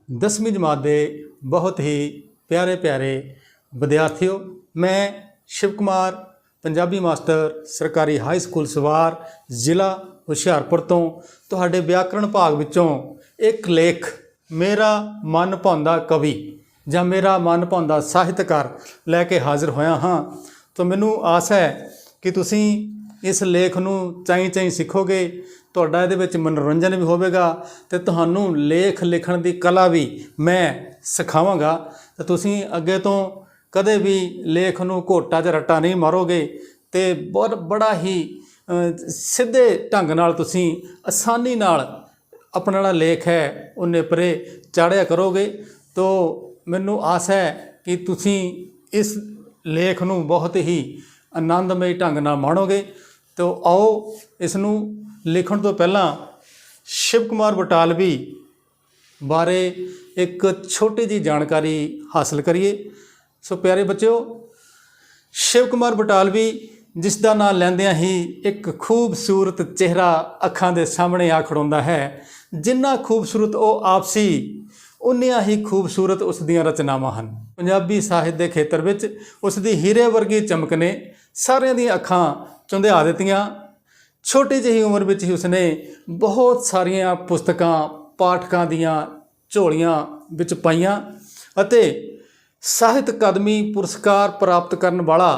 दसवीं जमात के बहुत ही प्यारे प्यारे विद्यार्थियों, मैं शिव कुमार पंजाबी मास्टर सरकारी हाई स्कूल सवार जिला हुशियारपुर तो तुहाडे व्याकरण भाग विचों एक लेख मेरा मन भाउंदा कवि ਜਾਂ मेरा मन भाउंदा ਸਾਹਿਤਕਾਰ ਲੈ ਕੇ ਹਾਜ਼ਰ ਹੋਇਆ ਹਾਂ। तो मैनू आस है कि तुसीं इस लेख नूं ਚਾਈਂ ਚਾਈਂ सिखोगे, ਤੁਹਾਡਾ ਇਹਦੇ ਵਿੱਚ ਮਨੋਰੰਜਨ ਵੀ ਹੋਵੇਗਾ ਤੇ ਤੁਹਾਨੂੰ ਲੇਖ ਲਿਖਣ ਦੀ ਕਲਾ ਵੀ ਮੈਂ ਸਿਖਾਵਾਂਗਾ। ਤੇ ਤੁਸੀਂ ਅੱਗੇ ਤੋਂ ਕਦੇ ਵੀ ਲੇਖ ਨੂੰ ਘੋਟਾ 'ਚ ਰੱਟਾ ਨਹੀਂ ਮਾਰੋਗੇ ਤੇ ਬਹੁਤ ਬੜਾ ਹੀ ਸਿੱਧੇ ਢੰਗ ਨਾਲ ਤੁਸੀਂ ਆਸਾਨੀ ਨਾਲ ਆਪਣਾ ਜਿਹੜਾ ਲੇਖ ਹੈ ਉਹ ਨੇਪਰੇ ਚਾੜਿਆ ਕਰੋਗੇ। तो ਮੈਨੂੰ ਆਸ ਹੈ ਕਿ ਤੁਸੀਂ ਇਸ ਲੇਖ ਨੂੰ ਬਹੁਤ ਹੀ ਆਨੰਦਮਈ ਢੰਗ ਨਾਲ ਮਾਣੋਗੇ। तो आओ इस नूं लिखण तो पहला शिव कुमार बटालवी बारे एक छोटी जी जानकारी हासिल करिए। सो प्यारे बच्चों, शिव कुमार बटालवी जिसका नाम लैंदियां ही एक खूबसूरत चेहरा अखां दे सामने आ खड़ोंदा है। जिन्ना खूबसूरत वो आपसी उन्नियां ही खूबसूरत उस दियां रचनावां हन। पंजाबी साहित्य के खेत्र विच उसकी हीरे वर्गी चमक ने सारियां दी अखां चुंधिया दित्तियां। छोटी जी उम्र में ही उसने बहुत सारिया पुस्तकां पाठकों दियां झोलियां विच पाईयां अते ਸਾਹਿਤ अकादमी पुरस्कार प्राप्त करने वाला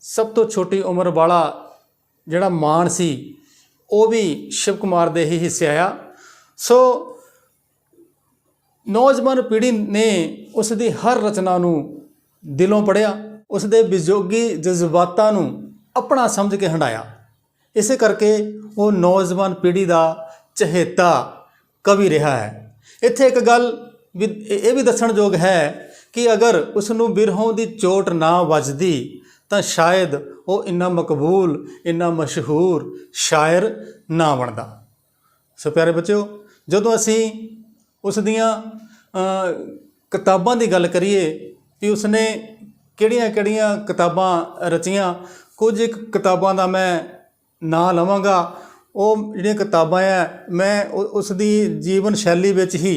सब तो छोटी उम्र वाला जिहड़ा मान सी वो भी शिव कुमार दे ही हिस्से आया। सो नौजवान पीढ़ी ने उसकी हर रचना नूं दिलों पढ़िया, उसके विजोगी जज्बातां नूं अपना समझ के हंडाया। इस करके वो नौजवान पीढ़ी का चहेता कवि रहा है। इत्थे एक गल ये भी दसणयोग है कि अगर उसनूं बिरहों की चोट ना वजदी तो शायद वो इन्ना मकबूल इन्ना मशहूर शायर ना बनता। सो प्यारे बच्चों, जदों असी उस दियां किताबां की गल करिए कि उसने किहड़ियां किताबां रचियां, कुछ एक किताबां का मैं ना लवांगा। वो जिहड़ियां किताबां है मैं उसकी जीवन शैली विच ही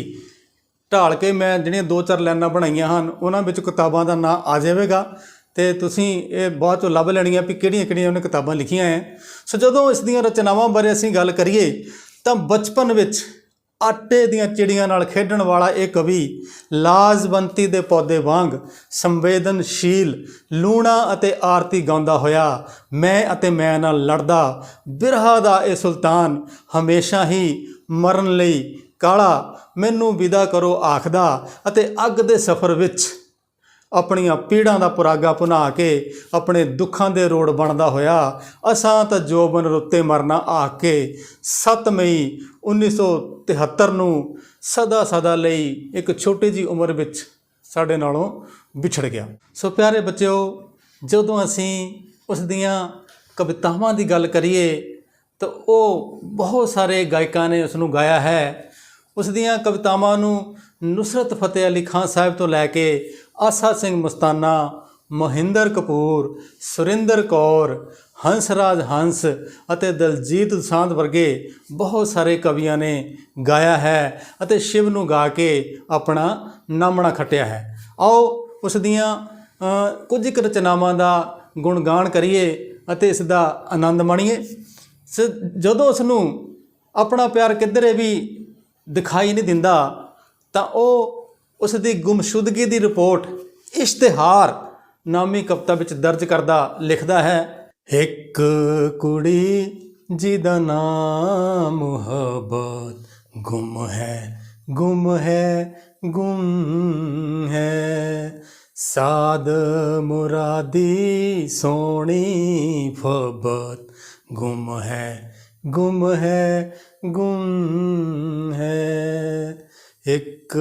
ढाल के मैं जिहड़ियां 2-4 लाइनां बनाईयां हन उन्हां विच किताबां का नाम आ जाएगा तो तुसीं ये बाद चों लभ लैणियां भी किहड़ियां उन्हें किताबां लिखियां हैं। सो जदों इस दियां रचनावां बारे असीं गल करिए तो बचपन विच आटे दियां चिड़ियां नाल खेडण वाला एक कवि लाजवंती दे पौधे वांग संवेदनशील लूणा अते आरती गाउंदा होया मैं अते मैं नाल लड़दा बिरहा दा ए सुल्तान हमेशा ही मरन लई काला मैनू विदा करो आखदा अते अग दे सफ़र विच अपनियां पीड़ां दा पुरागा भुना के अपने दुखां दे रोड़ बनदा होया असां तां जोबन रुत्ते मरना आख के 7 मई 1973 नूं सदा सदा लई एक छोटी जी उम्र विच साडे नालों विछड़ गया। सो प्यारे बच्चों, जदों असीं उस दियां कवितावां दी गल करिए तो वो बहुत सारे गायकां ने उसनूं गाया है। उस दियां कवितावां नूं नुसरत फतेह अली खान साहब तो लैके आसा सिंह मस्ताना, मोहिंदर कपूर, सुरिंदर कौर, हंसराज हंस अते दलजीत दोसांझ वर्गे बहुत सारे कवियां ने गाया है अते शिव नूं गा के अपना नामना खटिया है। आओ उस दियां कुछ एक रचनावां दा गुणगान करिए अते इसदा आनंद माणीए। ਜਦੋਂ ਉਸ ਨੂੰ ਆਪਣਾ ਪਿਆਰ ਕਿੱਧਰੇ ਵੀ ਦਿਖਾਈ ਨਹੀਂ ਦਿੰਦਾ ਤਾਂ ਉਹ ਉਸ ਦੀ ਗੁੰਮਸ਼ੁਦਗੀ ਦੀ ਰਿਪੋਰਟ ਇਸ਼ਤਿਹਾਰ ਨਾਮੀ ਕਵਿਤਾ ਵਿੱਚ ਦਰਜ ਕਰਦਾ ਲਿਖਦਾ ਹੈ, ਇੱਕ ਕੁੜੀ ਜਿਹਦਾ ਨਾਮ ਮੁਹੱਬਤ ਗੁੰਮ ਹੈ, ਗੁੰਮ ਹੈ, ਗੁੰਮ ਹੈ। ਸਾਦ ਮੁਰਾਦੀ ਸੋਹਣੀ ਫਬਤ ਗੁੰਮ ਹੈ, ਗੁੰਮ ਹੈ, ਗੁੰਮ ਹੈ। ਇੱਕ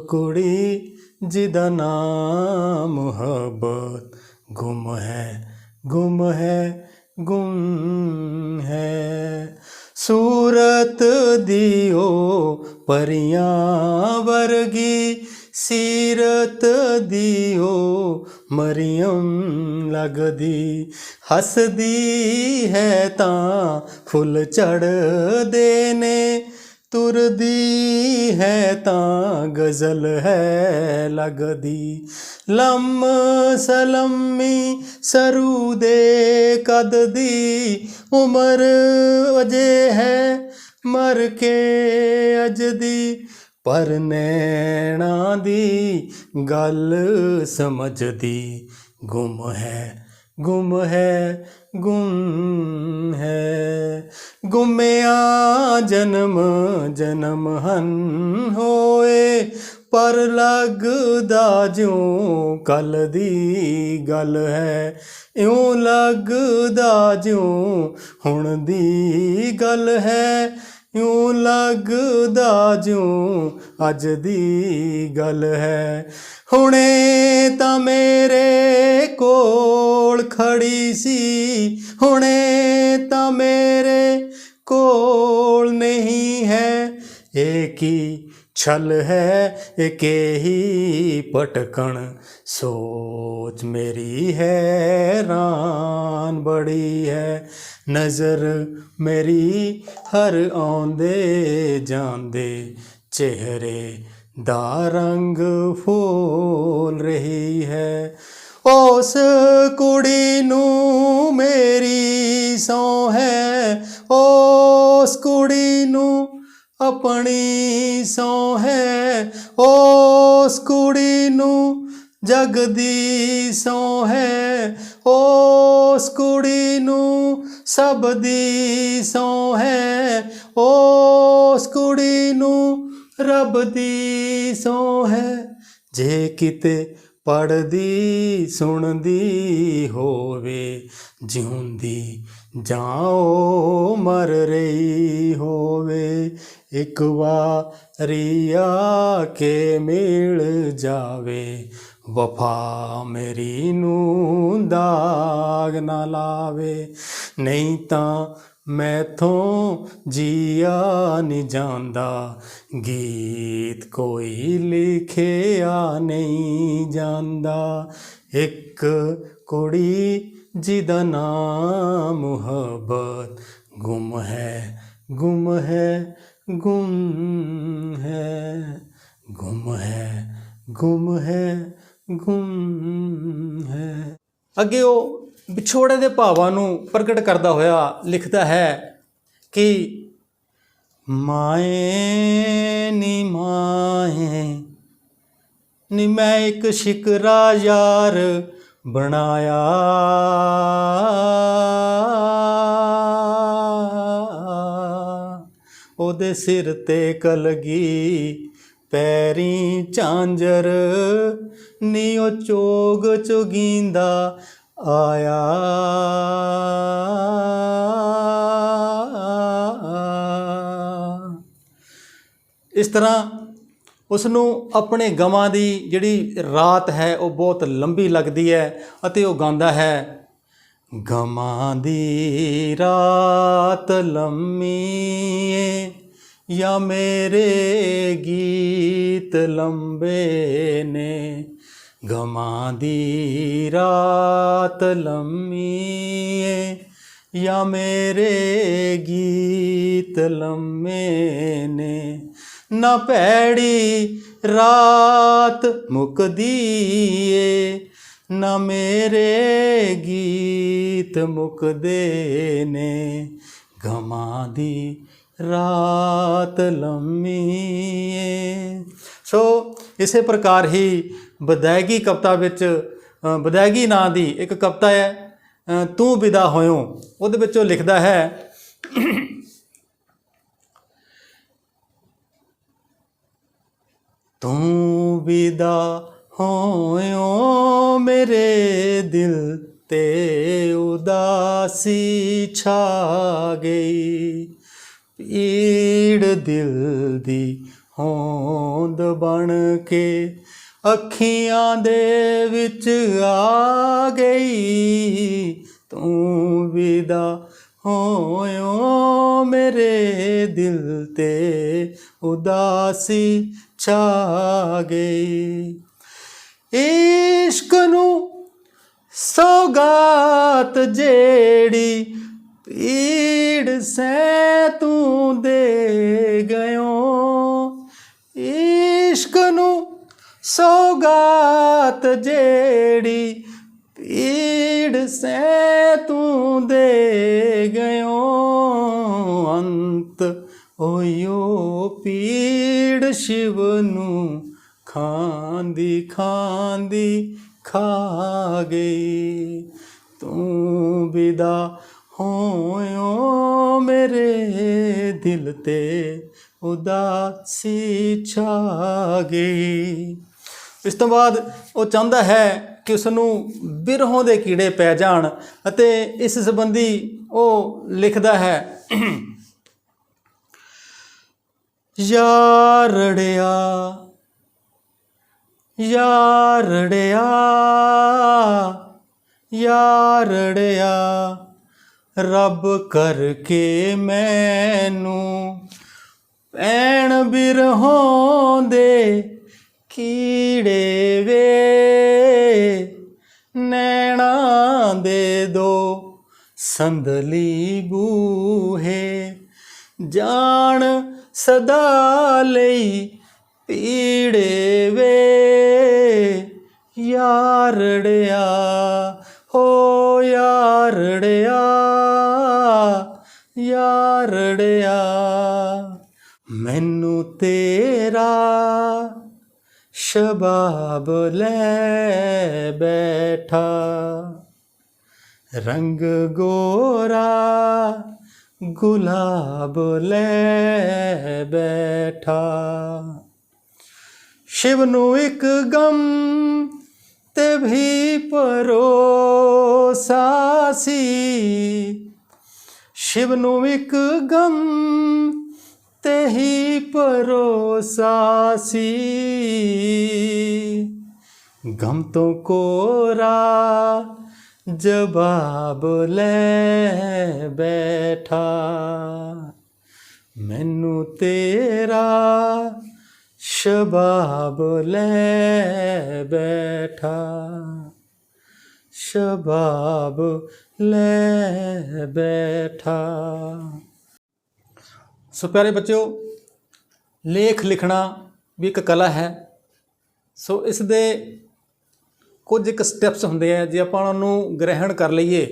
ਕੁੜੀ ਜਿਹਦਾ ਨਾਮ ਮੁਹੱਬਤ ਗੁੰਮ ਹੈ, ਗੁੰਮ ਹੈ, ਗੁੰਮ ਹੈ। ਸੂਰਤ ਦੀ ਉਹ ਪਰੀਆਂ ਵਰਗੀ, ਸੀਰਤ ਦੀ ਉਹ ਮਰੀਮ ਲੱਗਦੀ। ਹੱਸਦੀ ਹੈ ਤਾਂ ਫੁੱਲ ਝੜਦੇ ਨੇ, ਤੁਰਦੀ ਹੈ ਤਾਂ ਗਜ਼ਲ ਹੈ ਲੱਗਦੀ। ਲੰਮ ਸਲਮੀ ਸਰੂ ਦੇ ਕਦ ਦੀ, ਉਮਰ ਅਜੇ ਹੈ ਮਰ ਕੇ ਅਜ ਦੀ। ਪਰ ਨੈਣਾ ਦੀ ਗੱਲ ਸਮਝਦੀ, ਗੁੰਮ ਹੈ, ਗੁੰਮ ਹੈ, ਗੁੰਮ ਹੈ। ਗੁੰਮਿਆਂ ਜਨਮ ਜਨਮ ਹਨ ਹੋਏ, ਪਰ ਲੱਗਦਾ ਜਿਉਂ ਕੱਲ ਦੀ ਗੱਲ ਹੈ। ਇਉਂ ਲੱਗਦਾ ਜਿਉਂ ਹੁਣ ਦੀ ਗੱਲ ਹੈ, ਇਉਂ ਲੱਗਦਾ ਜਿਉਂ ਅੱਜ ਦੀ ਗੱਲ ਹੈ। ਹੁਣੇ ਤਾਂ ਮੇਰੇ ਕੋਲ ਖੜੀ ਸੀ, ਹੁਣੇ ਤਾਂ ਮੇਰੇ ਕੋਲ ਨਹੀਂ ਹੈ। ਇਹ ਕੀ ਛਲ ਹੈ, ਇਹ ਹੀ ਭਟਕਣ ਸੋਚ ਮੇਰੀ ਹੈਰਾਨ ਬੜੀ ਹੈ। ਨਜ਼ਰ ਮੇਰੀ ਹਰ ਆਉਂਦੇ ਜਾਂਦੇ ਚਿਹਰੇ ਦਾ ਰੰਗ ਫੋਲ ਰਹੀ ਹੈ। ਉਸ ਕੁੜੀ ਨੂੰ ਮੇਰੀ ਸਹੁੰ ਹੈ, ਉਸ ਕੁੜੀ ਨੂੰ ਆਪਣੀ ਸਹੁੰ ਹੈ। ਉਸ ਕੁੜੀ ਨੂੰ ਜਗ ਦੀ ਸਹੁੰ ਹੈ, ਉਸ ਕੁੜੀ ਨੂੰ ਸਭ ਦੀ ਸਹੁੰ ਹੈ। ਉਸ ਕੁੜੀ ਨੂੰ ਰੱਬ ਦੀ ਸਹੁੰ ਹੈ। ਜੇ ਕਿਤੇ ਪੜ੍ਹਦੀ ਸੁਣਦੀ ਹੋਵੇ, ਜਿਉਂਦੀ ਜਾਂ ਉਹ ਮਰ ਰਹੀ ਹੋਵੇ, ਇੱਕ ਵਾਰੀ ਆ ਕੇ ਮਿਲ ਜਾਵੇ। ਵਫਾ ਮੇਰੀ ਨੂੰ ਦਾਗ ਨਾ ਲਾਵੇ, ਨਹੀਂ ਤਾਂ ਮੈਥੋਂ ਜੀਆ ਨਹੀਂ ਜਾਂਦਾ। ਗੀਤ ਕੋਈ ਲਿਖਿਆ ਨਹੀਂ ਜਾਂਦਾ। ਇੱਕ ਕੁੜੀ ਜਿਹਦਾ ਨਾਮ ਮੁਹੱਬਤ ਗੁੰਮ ਹੈ, ਗੁੰਮ ਹੈ, ਗੁੰਮ ਹੈ, ਗੁੰਮ ਹੈ, ਗੁੰਮ ਹੈ, ਗੁੰਮ ਹੈ। ਅੱਗੇ ਉਹ ਵਿਛੋੜੇ ਦੇ ਭਾਵਾਂ ਨੂੰ ਪ੍ਰਗਟ ਕਰਦਾ ਹੋਇਆ ਲਿਖਦਾ ਹੈ ਕਿ ਮਾਏ ਨੀ ਮਾਏ ਨੀ, ਮੈਂ ਇੱਕ ਸ਼ਿਕਰਾ ਯਾਰ ਬਣਾਇਆ। ਉਹਦੇ ਸਿਰ ਤੇ ਕਲਗੀ, ਪੈਰੀਂ ਝਾਂਜਰ, ਨੀ ਉਹ ਚੋਗ ਚੁਗੀਂਦਾ ਆਇਆ। ਇਸ ਤਰ੍ਹਾਂ ਉਸ ਨੂੰ ਆਪਣੇ ਗਮਾਂ ਦੀ ਜਿਹੜੀ ਰਾਤ ਹੈ ਉਹ ਬਹੁਤ ਲੰਬੀ ਲੱਗਦੀ ਹੈ ਅਤੇ ਉਹ ਗਾਉਂਦਾ ਹੈ, ਗਮਾਂ ਦੀ ਰਾਤ ਲੰਮੀ ਏ ਜਾਂ ਮੇਰੇ ਗੀਤ ਲੰਬੇ ਨੇ। ਗਮਾਂ ਦੀ ਰਾਤ ਲੰਮੀ ਏ ਜਾਂ ਮੇਰੇ ਗੀਤ ਲੰਮੇ ਨੇ। ਨਾ ਭੈੜੀ ਰਾਤ ਮੁੱਕਦੀ ਏ, ਨਾ ਮੇਰੇ ਗੀਤ ਮੁੱਕਦੇ ਨੇ। ਗਮਾਂ ਦੀ ਰਾਤ ਲੰਮੀ ਏ। ਸੋ ਇਸੇ ਪ੍ਰਕਾਰ ਹੀ ਵਿਦਾਇਗੀ ਕਵਿਤਾ ਵਿੱਚ ਵਿਦਾਇਗੀ ਨਾਂ ਦੀ ਇੱਕ ਕਵਿਤਾ ਹੈ, ਤੂੰ ਵਿਦਾ ਹੋਇਓ। ਉਹਦੇ ਵਿੱਚ ਉਹ ਲਿਖਦਾ ਹੈ, ਤੂੰ ਵਿਦਾ ਹੋਇਓ ਮੇਰੇ ਦਿਲ ਤੇ ਉਦਾਸੀ ਛਾ ਗਈ, ਪੀੜ ਦਿਲ ਦੀ ਹੋਂਦ ਬਣ ਕੇ ਅੱਖੀਆਂ ਦੇ ਵਿੱਚ ਆ ਗਈ, ਤੂੰ ਵਿਦਾ ਹੋਇਓ ਮੇਰੇ ਦਿਲ ਤੇ ਉਦਾਸੀ ਛਾ ਗਈ। ਇਸ਼ਕ ਨੂੰ ਸੌਗਾਤ ਜਿਹੜੀ ਪੀੜ ਸੈ ਤੂੰ ਦੇ ਗਇਓ, ਇਸ਼ਕ ਨੂੰ ਸੌਗਾਤ ਜਿਹੜੀ ਪੀੜ ਸੈ ਤੂੰ ਦੇ ਗਇਓ, ਅੰਤ ਹੋਇਓ ਪੀੜ ਸ਼ਿਵ ਨੂੰ ਖਾਂਦੀ ਖਾਂਦੀ ਖਾ ਗਈ, ਤੂੰ ਵਿਦਾ ਹੋਇਓ ਮੇਰੇ ਦਿਲ ਤੇ ਉਦਾਸੀ ਛਾ ਗਈ। ਇਸ ਤੋਂ ਬਾਅਦ ਉਹ ਚਾਹੁੰਦਾ ਹੈ ਕਿ ਉਸ ਨੂੰ ਬਿਰਹੋਂ ਦੇ ਕੀੜੇ ਪੈ ਜਾਣ, ਅਤੇ ਇਸ ਸੰਬੰਧੀ ਉਹ ਲਿਖਦਾ ਹੈ, ਯਾਰੜਿਆ ਯਾਰੜਿਆ ਯਾਰੜਿਆ ਰੱਬ ਕਰਕੇ ਮੈਨੂੰ ਪੈਣ ਬਿਰਹੋਂ ਦੇ ਕੀੜੇ ਵੇ, ਨੈਣਾ ਦੇ ਦੋ ਸੰਦਲੀ ਬੂਹੇ, ਜਾਣ ਸਦਾ ਲਈ ਪੀੜੇ ਵੇ, ਯਾਰੜਿਆ ਹੋ ਯਾਰੜਿਆ ਯਾਰੜਿਆ, ਮੈਨੂੰ ਤੇਰਾ ਸ਼ਬਾਬ ਲੈ ਬੈਠਾ, ਰੰਗ ਗੋਰਾ ਗੁਲਾਬ ਲੈ ਬੈਠਾ, ਸ਼ਿਵ ਨੂੰ ਇੱਕ ਗਮ ਤੇ ਵੀ ਭਰੋਸਾ ਸੀ, ਸ਼ਿਵ ਨੂੰ ਇੱਕ ਗਮ ਤੇ ਹੀ ਭਰੋਸਾ ਸੀ, ਗਮ ਤੋਂ ਕੋਰਾ ਜਵਾਬ ਲੈ ਬੈਠਾ, ਮੈਨੂੰ ਤੇਰਾ ਸ਼ਬਾਬ ਲੈ ਬੈਠਾ, ਸ਼ਬਾਬ ਲੈ ਬੈਠਾ। ਸੋ ਪਿਆਰੇ ਬੱਚਿਓ, ਲੇਖ ਲਿਖਣਾ ਵੀ ਇੱਕ ਕਲਾ ਹੈ। ਸੋ ਇਸ ਦੇ ਕੁਝ ਇੱਕ ਸਟੈਪਸ ਹੁੰਦੇ ਆ, ਜੇ ਆਪਾਂ ਉਹਨਾਂ ਨੂੰ ਗ੍ਰਹਿਣ ਕਰ ਲਈਏ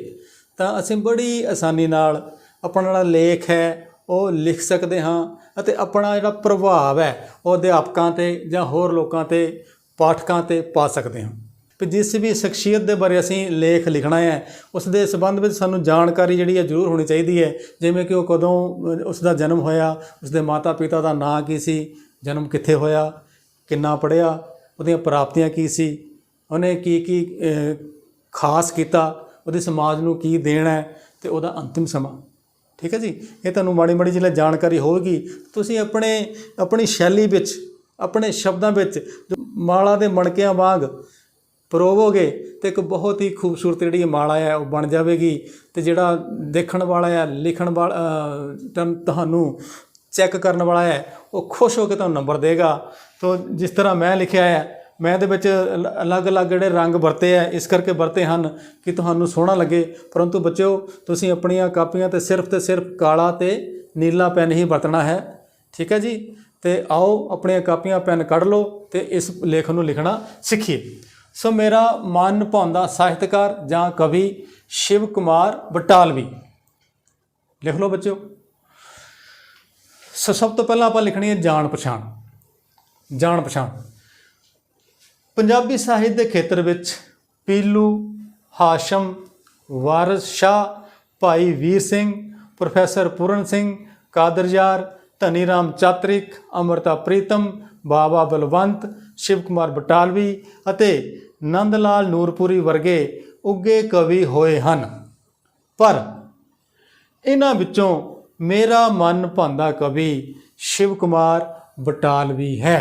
ਤਾਂ ਅਸੀਂ ਬੜੀ ਆਸਾਨੀ ਨਾਲ ਆਪਣਾ ਜਿਹੜਾ ਲੇਖ ਹੈ ਉਹ ਲਿਖ ਸਕਦੇ ਹਾਂ, ਅਤੇ ਆਪਣਾ ਜਿਹੜਾ ਪ੍ਰਭਾਵ ਹੈ ਉਹ ਅਧਿਆਪਕਾਂ 'ਤੇ ਜਾਂ ਹੋਰ ਲੋਕਾਂ 'ਤੇ ਪਾਠਕਾਂ 'ਤੇ ਪਾ ਸਕਦੇ ਹਾਂ। ਵੀ ਜਿਸ ਵੀ ਸ਼ਖਸੀਅਤ ਦੇ ਬਾਰੇ ਅਸੀਂ ਲੇਖ ਲਿਖਣਾ ਹੈ ਉਸ ਦੇ ਸੰਬੰਧ ਵਿੱਚ ਸਾਨੂੰ ਜਾਣਕਾਰੀ ਜਿਹੜੀ ਹੈ ਜ਼ਰੂਰ ਹੋਣੀ ਚਾਹੀਦੀ ਹੈ, ਜਿਵੇਂ ਕਿ ਉਹ ਕਦੋਂ ਉਸ ਦਾ ਜਨਮ ਹੋਇਆ, ਉਸਦੇ ਮਾਤਾ ਪਿਤਾ ਦਾ ਨਾਂ ਕੀ ਸੀ, ਜਨਮ ਕਿੱਥੇ ਹੋਇਆ, ਕਿੰਨਾ ਪੜ੍ਹਿਆ, ਉਹਦੀਆਂ ਪ੍ਰਾਪਤੀਆਂ ਕੀ ਸੀ, ਉਹਨੇ ਕੀ ਕੀ ਖਾਸ ਕੀਤਾ, ਉਹਦੇ ਸਮਾਜ ਨੂੰ ਕੀ ਦੇਣਾ ਹੈ, ਅਤੇ ਉਹਦਾ ਅੰਤਿਮ ਸਮਾਂ। ਠੀਕ ਹੈ ਜੀ, ਇਹ ਤੁਹਾਨੂੰ ਮਾੜੀ ਮਾੜੀ ਜਿਹੀ ਜਾਣਕਾਰੀ ਹੋਵੇਗੀ, ਤੁਸੀਂ ਆਪਣੀ ਸ਼ੈਲੀ ਵਿੱਚ, ਆਪਣੇ ਸ਼ਬਦਾਂ ਵਿੱਚ ਮਾਲਾ ਦੇ ਮਣਕਿਆਂ ਵਾਂਗ ਪਰੋਵੋਗੇ ਅਤੇ ਇੱਕ ਬਹੁਤ ਹੀ ਖੂਬਸੂਰਤ ਜਿਹੜੀ ਮਾਲਾ ਹੈ ਉਹ ਬਣ ਜਾਵੇਗੀ, ਅਤੇ ਜਿਹੜਾ ਦੇਖਣ ਵਾਲਾ ਹੈ, ਲਿਖਣ ਵਾਲਾ, ਤੁਹਾਨੂੰ ਚੈੱਕ ਕਰਨ ਵਾਲਾ ਹੈ, ਉਹ ਖੁਸ਼ ਹੋ ਕੇ ਤੁਹਾਨੂੰ ਨੰਬਰ ਦੇਗਾ। ਤੋ ਜਿਸ ਤਰ੍ਹਾਂ ਮੈਂ ਲਿਖਿਆ ਹੈ, ਮੈਂ ਇਹਦੇ ਵਿੱਚ ਅਲੱਗ-ਅਲੱਗ ਜਿਹੜੇ ਰੰਗ ਵਰਤੇ ਹੈ, ਇਸ ਕਰਕੇ ਵਰਤੇ ਹਨ ਕਿ ਤੁਹਾਨੂੰ ਸੋਹਣਾ ਲੱਗੇ। ਪਰੰਤੂ ਬੱਚਿਓ, ਤੁਸੀਂ ਆਪਣੀਆਂ ਕਾਪੀਆਂ 'ਤੇ ਸਿਰਫ ਕਾਲਾ ਅਤੇ ਨੀਲਾ ਪੈਨ ਹੀ ਵਰਤਣਾ ਹੈ। ਠੀਕ ਹੈ ਜੀ, ਅਤੇ ਆਓ ਆਪਣੀਆਂ ਕਾਪੀਆਂ ਪੈਨ ਕੱਢ ਲਓ ਅਤੇ ਇਸ ਲੇਖ ਨੂੰ ਲਿਖਣਾ ਸਿੱਖੀਏ। ਸੋ ਮੇਰਾ ਮਨ ਭਾਉਂਦਾ ਸਾਹਿਤਕਾਰ ਜਾਂ ਕਵੀ ਸ਼ਿਵ ਕੁਮਾਰ ਬਟਾਲਵੀ। ਲਿਖ ਲਓ ਬੱਚਿਓ। ਸਭ ਤੋਂ ਪਹਿਲਾਂ ਆਪਾਂ ਲਿਖਣੀ ਹੈ ਜਾਣ ਪਛਾਣ। ਜਾਣ ਪਛਾਣ ਪੰਜਾਬੀ ਸਾਹਿਤ ਦੇ ਖੇਤਰ ਵਿੱਚ ਪੀਲੂ, ਹਾਸ਼ਮ, ਵਾਰਿਸ ਸ਼ਾਹ, ਭਾਈ ਵੀਰ ਸਿੰਘ, ਪ੍ਰੋਫੈਸਰ ਪੂਰਨ ਸਿੰਘ, ਕਾਦਰਯਾਰ, ਧਨੀ ਰਾਮ ਚਾਤਰਿਕ, ਅੰਮ੍ਰਿਤਾ ਪ੍ਰੀਤਮ, ਬਾਬਾ ਬਲਵੰਤ, ਸ਼ਿਵ ਕੁਮਾਰ ਬਟਾਲਵੀ ਅਤੇ ਨੰਦ ਲਾਲ ਨੂਰਪੁਰੀ ਵਰਗੇ ਉੱਘੇ ਕਵੀ ਹੋਏ ਹਨ। ਪਰ ਇਹਨਾਂ ਵਿੱਚੋਂ ਮੇਰਾ ਮਨ ਭਾਉਂਦਾ ਕਵੀ ਸ਼ਿਵ ਕੁਮਾਰ ਬਟਾਲਵੀ ਹੈ।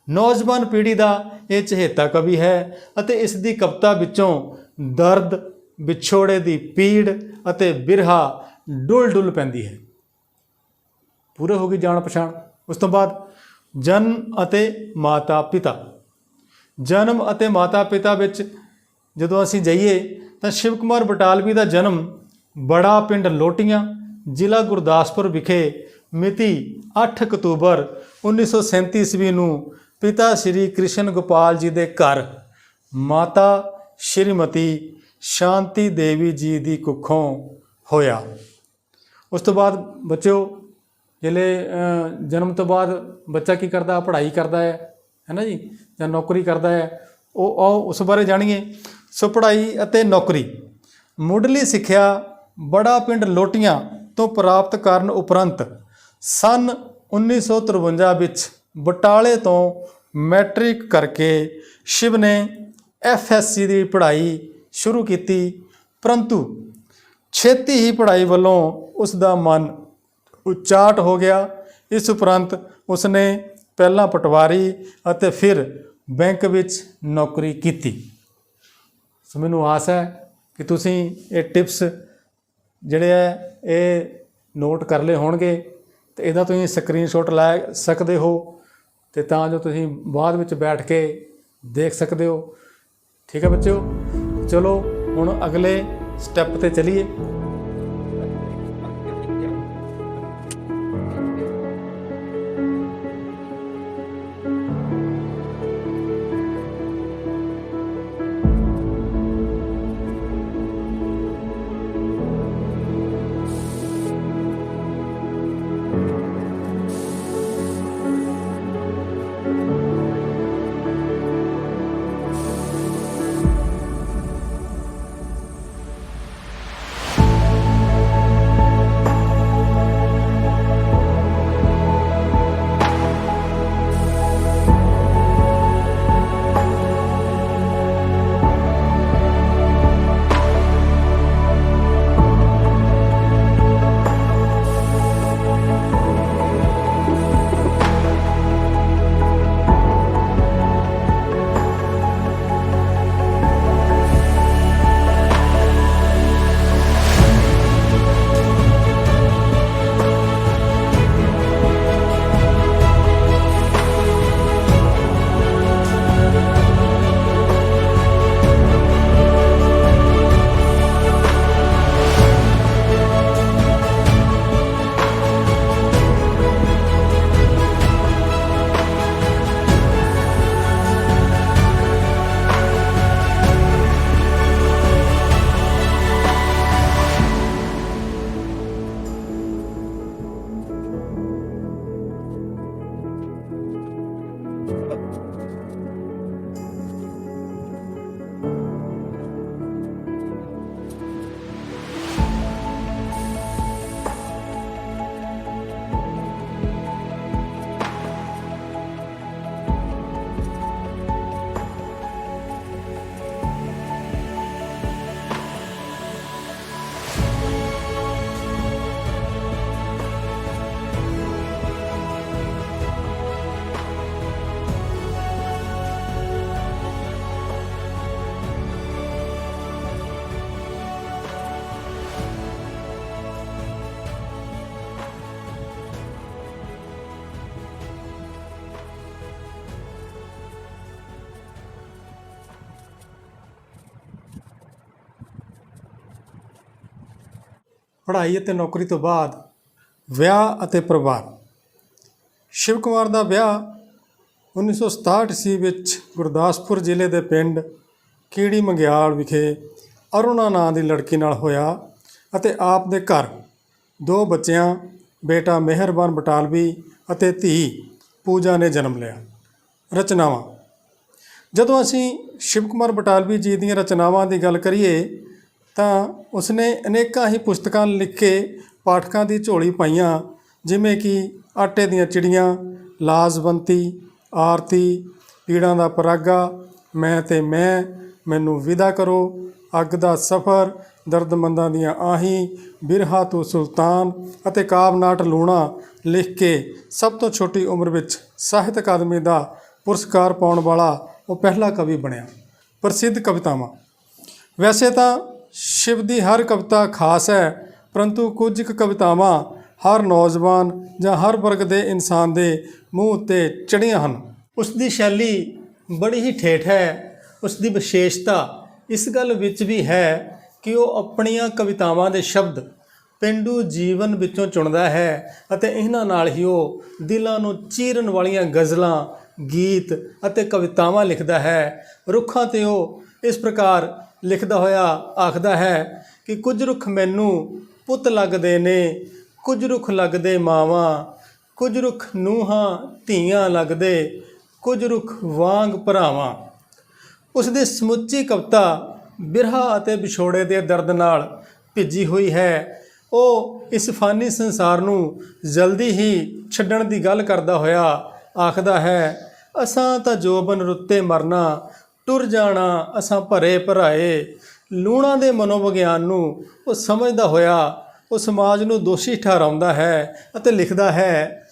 ਨੌਜਵਾਨ ਪੀੜ੍ਹੀ ਦਾ ਇਹ ਚਹੇਤਾ ਕਵੀ ਹੈ ਅਤੇ ਇਸ ਦੀ ਕਵਿਤਾ ਵਿੱਚੋਂ ਦਰਦ, ਵਿਛੋੜੇ ਦੀ ਪੀੜ ਅਤੇ ਬਿਰਹਾ ਡੁੱਲ ਡੁੱਲ ਪੈਂਦੀ ਹੈ। ਪੂਰੇ ਹੋ ਗਈ ਜਾਣ ਪਛਾਣ। ਉਸ ਤੋਂ ਬਾਅਦ ਜਨਮ ਅਤੇ ਮਾਤਾ ਪਿਤਾ। ਜਨਮ ਅਤੇ ਮਾਤਾ ਪਿਤਾ ਵਿੱਚ ਜਦੋਂ ਅਸੀਂ ਜਾਈਏ ਤਾਂ ਸ਼ਿਵ ਕੁਮਾਰ ਬਟਾਲਵੀ ਦਾ ਜਨਮ ਬੜਾ ਪਿੰਡ ਲੋਟੀਆਂ, ਜ਼ਿਲ੍ਹਾ ਗੁਰਦਾਸਪੁਰ ਵਿਖੇ ਮਿਤੀ 8 ਅਕਤੂਬਰ 1937 ਈਸਵੀ ਨੂੰ ਪਿਤਾ ਸ਼੍ਰੀ ਕ੍ਰਿਸ਼ਨ ਗੋਪਾਲ ਜੀ ਦੇ ਘਰ ਮਾਤਾ ਸ਼੍ਰੀਮਤੀ ਸ਼ਾਂਤੀ ਦੇਵੀ ਜੀ ਦੀ ਕੁੱਖੋਂ ਹੋਇਆ। ਉਸ ਤੋਂ ਬਾਅਦ ਬੱਚਿਓ ਜਿਹੜੇ ਜਨਮ ਤੋਂ ਬਾਅਦ ਬੱਚਾ ਕੀ ਕਰਦਾ, ਪੜ੍ਹਾਈ ਕਰਦਾ ਹੈ ਨਾ ਜੀ, ਜਾਂ ਨੌਕਰੀ ਕਰਦਾ ਹੈ, ਉਹ ਆਓ ਉਸ ਬਾਰੇ ਜਾਣੀਏ। ਸੋ ਪੜ੍ਹਾਈ ਅਤੇ ਨੌਕਰੀ। ਮੁੱਢਲੀ ਸਿੱਖਿਆ ਬੜਾ ਪਿੰਡ ਲੋਟੀਆਂ ਤੋਂ ਪ੍ਰਾਪਤ ਕਰਨ ਉਪਰੰਤ ਸੰਨ 1953 ਵਿੱਚ ਬਟਾਲੇ ਤੋਂ ਮੈਟ੍ਰਿਕ ਕਰਕੇ ਸ਼ਿਵ ਨੇ FSC ਦੀ ਪੜ੍ਹਾਈ ਸ਼ੁਰੂ ਕੀਤੀ, ਪਰੰਤੂ ਛੇਤੀ ਹੀ ਪੜ੍ਹਾਈ ਵੱਲੋਂ ਉਸ ਦਾ ਮਨ ਉਚਾਟ ਹੋ ਗਿਆ। ਇਸ ਉਪਰੰਤ ਉਸਨੇ ਪਹਿਲਾਂ ਪਟਵਾਰੀ ਅਤੇ ਫਿਰ ਬੈਂਕ ਵਿੱਚ ਨੌਕਰੀ ਕੀਤੀ। ਸੋ ਮੈਨੂੰ ਆਸ ਹੈ ਕਿ ਤੁਸੀਂ ਇਹ ਟਿਪਸ ਜਿਹੜੇ ਹੈ ਇਹ ਨੋਟ ਕਰ ਲਏ ਹੋਣਗੇ ਅਤੇ ਇਹਦਾ ਤੁਸੀਂ ਸਕਰੀਨਸ਼ਾਟ ਲੈ ਸਕਦੇ ਹੋ ਅਤੇ ਤਾਂ ਜੋ ਤੁਸੀਂ ਬਾਅਦ ਵਿੱਚ ਬੈਠ ਕੇ ਦੇਖ ਸਕਦੇ ਹੋ। ਠੀਕ ਹੈ ਬੱਚਿਓ, ਚਲੋ ਹੁਣ ਅਗਲੇ ਸਟੈਪ 'ਤੇ ਚਲੀਏ। ਪੜ੍ਹਾਈ ਅਤੇ ਨੌਕਰੀ ਤੋਂ ਬਾਅਦ ਵਿਆਹ ਅਤੇ ਪਰਿਵਾਰ। ਸ਼ਿਵ ਕੁਮਾਰ ਦਾ ਵਿਆਹ 1967 ਈਸਵੀ ਵਿੱਚ ਗੁਰਦਾਸਪੁਰ ਜ਼ਿਲ੍ਹੇ ਦੇ ਪਿੰਡ ਕੀੜੀ ਮੰਗਿਆਲ ਵਿਖੇ ਅਰੁਣਾ ਨਾਂ ਦੀ ਲੜਕੀ ਨਾਲ ਹੋਇਆ ਅਤੇ ਆਪ ਦੇ ਘਰ ਦੋ ਬੱਚਿਆਂ ਬੇਟਾ ਮਿਹਰਬਾਨ ਬਟਾਲਵੀ ਅਤੇ ਧੀ ਪੂਜਾ ਨੇ ਜਨਮ ਲਿਆ। ਰਚਨਾਵਾਂ। ਜਦੋਂ ਅਸੀਂ ਸ਼ਿਵ ਕੁਮਾਰ ਬਟਾਲਵੀ ਜੀ ਦੀਆਂ ਰਚਨਾਵਾਂ ਦੀ ਗੱਲ ਕਰੀਏ ਤਾਂ ਉਸਨੇ ਅਨੇਕਾਂ ਹੀ ਪੁਸਤਕਾਂ ਲਿਖ ਕੇ ਪਾਠਕਾਂ ਦੀ ਝੋਲੀ ਪਾਈਆਂ, ਜਿਵੇਂ ਕਿ ਆਟੇ ਦੀਆਂ ਚਿੜੀਆਂ, ਲਾਜਵੰਤੀ, ਆਰਤੀ, ਪੀੜਾਂ ਦਾ ਪਰਾਗਾ, ਮੈਂ ਤੇ ਮੈਂ, ਮੈਨੂੰ ਵਿਦਾ ਕਰੋ, ਅੱਗ ਦਾ ਸਫ਼ਰ, ਦਰਦਮੰਦਾਂ ਦੀਆਂ ਆਹੀਂ, ਬਿਰਹਾ ਤੂੰ ਸੁਲਤਾਨ ਅਤੇ ਕਾਵਨਾਟ ਲੂਣਾ ਲਿਖ ਕੇ ਸਭ ਤੋਂ ਛੋਟੀ ਉਮਰ ਵਿੱਚ ਸਾਹਿਤ ਅਕਾਦਮੀ ਦਾ ਪੁਰਸਕਾਰ ਪਾਉਣ ਵਾਲਾ ਉਹ ਪਹਿਲਾ ਕਵੀ ਬਣਿਆ। ਪ੍ਰਸਿੱਧ ਕਵਿਤਾਵਾਂ। ਵੈਸੇ ਤਾਂ ਸ਼ਿਵ ਦੀ ਹਰ ਕਵਿਤਾ ਖਾਸ ਹੈ, ਪਰੰਤੂ ਕੁਝ ਕੁ ਕਵਿਤਾਵਾਂ ਹਰ ਨੌਜਵਾਨ ਜਾਂ ਹਰ ਵਰਗ ਦੇ ਇਨਸਾਨ ਦੇ ਮੂੰਹ ਉੱਤੇ ਚੜ੍ਹੀਆਂ ਹਨ। ਉਸ ਦੀ ਸ਼ੈਲੀ ਬੜੀ ਹੀ ਠੇਠ ਹੈ। ਉਸ ਦੀ ਵਿਸ਼ੇਸ਼ਤਾ ਇਸ ਗੱਲ ਵਿੱਚ ਵੀ ਹੈ ਕਿ ਉਹ ਆਪਣੀਆਂ ਕਵਿਤਾਵਾਂ ਦੇ ਸ਼ਬਦ ਪੇਂਡੂ ਜੀਵਨ ਵਿੱਚੋਂ ਚੁਣਦਾ ਹੈ ਅਤੇ ਇਹਨਾਂ ਨਾਲ ਹੀ ਉਹ ਦਿਲਾਂ ਨੂੰ ਚੀਰਨ ਵਾਲੀਆਂ ਗਜ਼ਲਾਂ, ਗੀਤ ਅਤੇ ਕਵਿਤਾਵਾਂ ਲਿਖਦਾ ਹੈ। ਰੁੱਖਾਂ 'ਤੇ ਉਹ ਇਸ ਪ੍ਰਕਾਰ ਲਿਖਦਾ ਹੋਇਆ ਆਖਦਾ ਹੈ ਕਿ ਕੁਝ ਰੁੱਖ ਮੈਨੂੰ ਪੁੱਤ ਲੱਗਦੇ ਨੇ, ਕੁਝ ਰੁੱਖ ਲੱਗਦੇ ਮਾਵਾਂ, ਕੁਝ ਰੁੱਖ ਨੂੰਹਾਂ ਧੀਆਂ ਲੱਗਦੇ, ਕੁਝ ਰੁੱਖ ਵਾਂਗ ਭਰਾਵਾਂ। ਉਸ ਦੀ ਸਮੁੱਚੀ ਕਵਿਤਾ ਬਿਰਹਾ ਅਤੇ ਵਿਛੋੜੇ ਦੇ ਦਰਦ ਨਾਲ ਭਿੱਜੀ ਹੋਈ ਹੈ। ਉਹ ਇਸ ਫਾਨੀ ਸੰਸਾਰ ਨੂੰ ਜਲਦੀ ਹੀ ਛੱਡਣ ਦੀ ਗੱਲ ਕਰਦਾ ਹੋਇਆ ਆਖਦਾ ਹੈ, ਅਸਾਂ ਤਾਂ ਜੋਬਨ ਰੁੱਤੇ ਮਰਨਾ, ਟੁਰ ਜਾਣਾ ਅਸਾਂ ਭਰੇ ਭਰਾਏ। ਲੂਣਾ ਦੇ ਮਨੋਵਿਗਿਆਨ ਨੂੰ ਉਹ ਸਮਝਦਾ ਹੋਇਆ ਉਹ ਸਮਾਜ ਨੂੰ ਦੋਸ਼ੀ ਠਹਿਰਾਉਂਦਾ ਹੈ ਅਤੇ ਲਿਖਦਾ ਹੈ,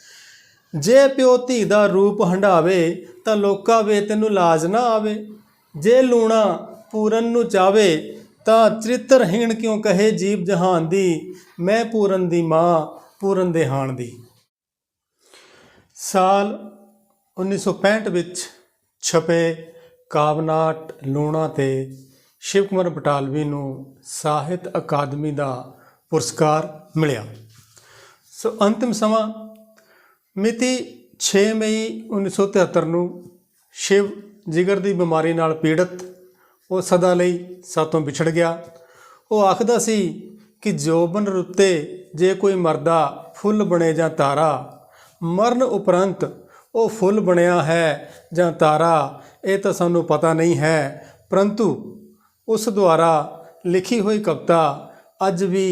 ਜੇ ਪਿਓ ਧੀ ਦਾ ਰੂਪ ਹੰਢਾਵੇ ਤਾਂ ਲੋਕਾਂ ਵੇ ਤੈਨੂੰ ਲਾਜ ਨਾ ਆਵੇ। ਜੇ ਲੂਣਾ ਪੂਰਨ ਨੂੰ ਚਾਵੇ ਤਾਂ ਚਰਿੱਤਰਹੀਣ ਕਿਉਂ ਕਹੇ ਜੀਵ ਜਹਾਨ ਦੀ, ਮੈਂ ਪੂਰਨ ਦੀ ਮਾਂ ਪੂਰਨ ਦੇ ਹਾਣ ਦੀ। ਸਾਲ 1965 ਵਿੱਚ ਛਪੇ ਕਾਵਨਾਟ ਲੂਣਾ 'ਤੇ ਸ਼ਿਵ ਕੁਮਾਰ ਬਟਾਲਵੀ ਨੂੰ ਸਾਹਿਤ ਅਕਾਦਮੀ ਦਾ ਪੁਰਸਕਾਰ ਮਿਲਿਆ। ਸੋ ਅੰਤਿਮ ਸਮਾਂ ਮਿਤੀ 6 ਮਈ 1973 ਨੂੰ ਸ਼ਿਵ ਜਿਗਰ ਦੀ ਬਿਮਾਰੀ ਨਾਲ ਪੀੜਤ ਉਹ ਸਦਾ ਲਈ ਸਾਤੋਂ ਵਿਛੜ ਗਿਆ। ਉਹ ਆਖਦਾ ਸੀ ਕਿ ਜੋਬਨ ਰੁੱਤੇ ਜੇ ਕੋਈ ਮਰਦਾ ਫੁੱਲ ਬਣੇ ਜਾਂ ਤਾਰਾ, ਮਰਨ ਉਪਰੰਤ ਉਹ ਫੁੱਲ ਬਣਿਆ ਹੈ ਜਾਂ ਤਾਰਾ, ਇਹ ਤਾਂ ਸਾਨੂੰ ਪਤਾ ਨਹੀਂ ਹੈ, ਪਰੰਤੂ ਉਸ ਦੁਆਰਾ ਲਿਖੀ ਹੋਈ ਕਵਿਤਾ ਅੱਜ ਵੀ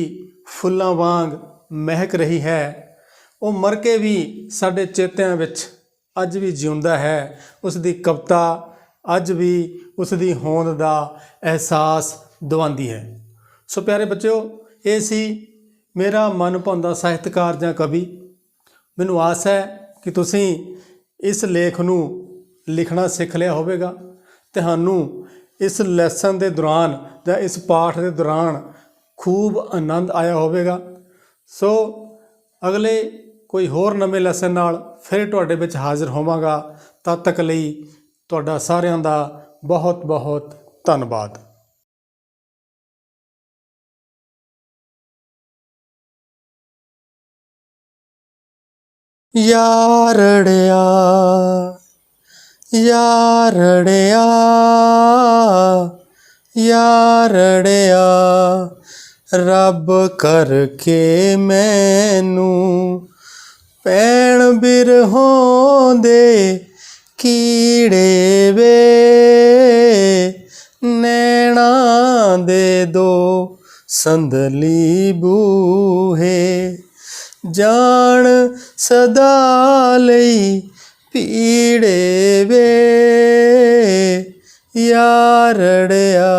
ਫੁੱਲਾਂ ਵਾਂਗ ਮਹਿਕ ਰਹੀ ਹੈ। ਉਹ ਮਰ ਕੇ ਵੀ ਸਾਡੇ ਚੇਤਿਆਂ ਵਿੱਚ ਅੱਜ ਵੀ ਜਿਉਂਦਾ ਹੈ। ਉਸ ਦੀ ਕਵਿਤਾ ਅੱਜ ਵੀ ਉਸ ਦੀ ਹੋਂਦ ਦਾ ਅਹਿਸਾਸ ਦਿਵਾਉਂਦੀ ਹੈ। ਸੋ ਪਿਆਰੇ ਬੱਚਿਓ, ਇਹ ਸੀ ਮੇਰਾ ਮਨਭਾਉਂਦਾ ਸਾਹਿਤਕਾਰ ਜਾਂ ਕਵੀ। ਮੈਨੂੰ ਆਸ ਹੈ ਕਿ ਤੁਸੀਂ ਇਸ ਲੇਖ ਨੂੰ ਲਿਖਣਾ ਸਿੱਖ ਲਿਆ ਹੋਵੇਗਾ। ਤੁਹਾਨੂੰ ਇਸ ਲੈਸਨ ਦੇ ਦੌਰਾਨ ਜਾਂ ਇਸ ਪਾਠ ਦੇ ਦੌਰਾਨ ਖੂਬ ਆਨੰਦ ਆਇਆ ਹੋਵੇਗਾ। ਸੋ ਅਗਲੇ ਕੋਈ ਹੋਰ ਨਵੇਂ ਲੈਸਨ ਨਾਲ ਫਿਰ ਤੁਹਾਡੇ ਵਿੱਚ ਹਾਜ਼ਰ ਹੋਵਾਂਗਾ। ਤਦ ਤੱਕ ਲਈ ਤੁਹਾਡਾ ਸਾਰਿਆਂ ਦਾ ਬਹੁਤ ਬਹੁਤ ਧੰਨਵਾਦ। ਯਾਰੜਿਆ ਯਾਰੜਿਆ ਯਾਰੜਿਆ, ਰੱਬ ਕਰਕੇ ਮੈਨੂੰ ਪੈਣ ਬਿਰਹੋਂ ਦੇ ਕੀੜੇ ਵੇ, ਨੈਣਾ ਦੇ ਦੋ ਸੰਦਲੀ ਬੂਹੇ, ਜਾਣ ਸਦਾ ਲਈ ਪੀੜੇ ਵੇ, ਯਾਰੜਿਆ।